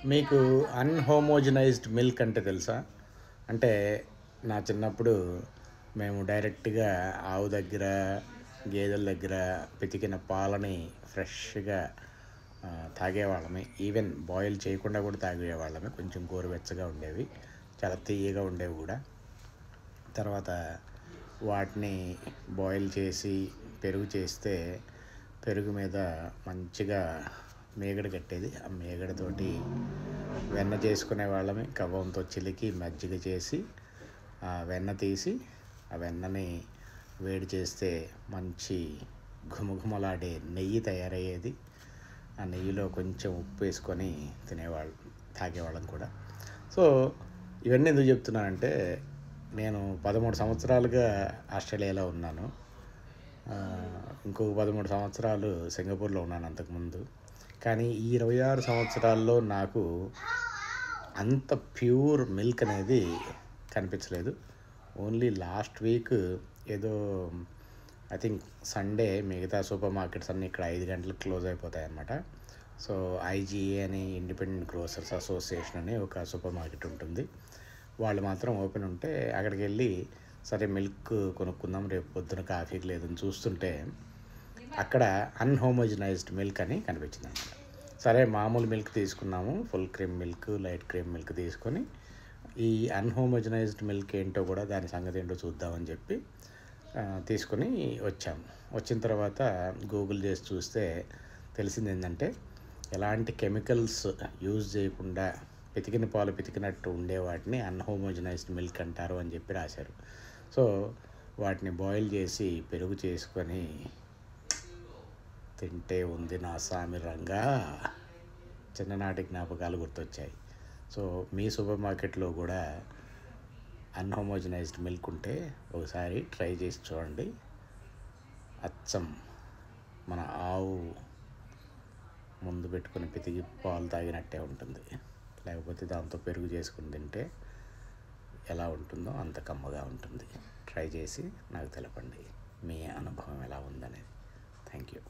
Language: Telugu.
మీకు అన్‌హోమోజనైజ్డ్ మిల్క్ అంటే తెలుసా? అంటే నా చిన్నప్పుడు మేము డైరెక్ట్‌గా ఆవు దగ్గర, గేదెల దగ్గర పితికిన పాలని ఫ్రెష్‌గా తాగేవాళ్ళమే. ఈవెన్ బాయిల్ చేయకుండా కూడా తాగేవాళ్ళమే. కొంచెం గోరువెచ్చగా ఉండేవి. చాలా తియ్యగా ఉండేవి కూడా. తర్వాత వాటిని బాయిల్ చేసి పెరుగు చేస్తే పెరుగు మీద మంచిగా మీగడ కట్టేది. ఆ మీగడతోటి వెన్న చేసుకునే వాళ్ళమే. కవ్వంతో చిలికి మజ్జిగ చేసి ఆ వెన్న తీసి ఆ వెన్నని వేడి చేస్తే మంచి ఘుమఘుమలాడే నెయ్యి తయారయ్యేది. ఆ నెయ్యిలో కొంచెం ఉప్పు వేసుకొని తాగేవాళ్ళం కూడా. సో ఇవన్నీ ఎందుకు చెప్తున్నానంటే, నేను 13 సంవత్సరాలుగా ఆస్ట్రేలియాలో ఉన్నాను. ఇంకో 13 సంవత్సరాలు సింగపూర్లో ఉన్నాను అంతకుముందు. కానీ ఈ 26 సంవత్సరాల్లో నాకు అంత ప్యూర్ మిల్క్ అనేది కనిపించలేదు. ఓన్లీ లాస్ట్ వీక్ ఏదో ఐ థింక్ సండే మిగతా సూపర్ మార్కెట్స్ అన్నీ ఇక్కడ 5 గంటలకు క్లోజ్ అయిపోతాయన్నమాట. సో ఐజీఏ అని ఇండిపెండెంట్ గ్రోసర్స్ అసోసియేషన్ అని ఒక సూపర్ మార్కెట్ ఉంటుంది. వాళ్ళు మాత్రం ఓపెన్ ఉంటే అక్కడికి వెళ్ళి సరే మిల్క్ కొనుక్కుందాం రేపు పొద్దున కాఫీకి లేదని చూస్తుంటే అక్కడ అన్‌హోమోజనైజ్డ్ మిల్క్ అని కనిపించింది అన్నమాట. సరే మామూలు మిల్క్ తీసుకున్నాము, full cream milk, light cream milk తీసుకొని ఈ అన్‌హోమోజనైజ్డ్ మిల్క్ ఏంటో కూడా దాని సంగతి ఏంటో చూద్దామని చెప్పి తీసుకొని వచ్చాము. వచ్చిన తర్వాత గూగుల్ చేసి చూస్తే తెలిసింది ఏంటంటే, ఎలాంటి కెమికల్స్ యూజ్ చేయకుండా పితికిన పాలు పితికినట్టు ఉండే వాటిని అన్‌హోమోజనైజ్డ్ మిల్క్ అంటారు అని చెప్పి రాశారు. సో వాటిని బాయిల్ చేసి పెరుగు చేసుకొని తింటే ఉంది నా సామి రంగా, చిన్ననాటి జ్ఞాపకాలు గుర్తొచ్చాయి. సో మీ సూపర్ మార్కెట్లో కూడా అన్‌హోమోజనైజ్డ్ మిల్క్ ఉంటే ఒకసారి ట్రై చేసి చూడండి. అచ్చం మన ఆవు ముందు పెట్టుకుని పితికి పాలు తాగినట్టే ఉంటుంది. లేకపోతే దాంతో పెరుగు చేసుకుని తింటే ఎలా ఉంటుందో అంత కమ్మగా ఉంటుంది. ట్రై చేసి నాకు తెలపండి మీ అనుభవం ఎలా ఉందనేది. Thank you.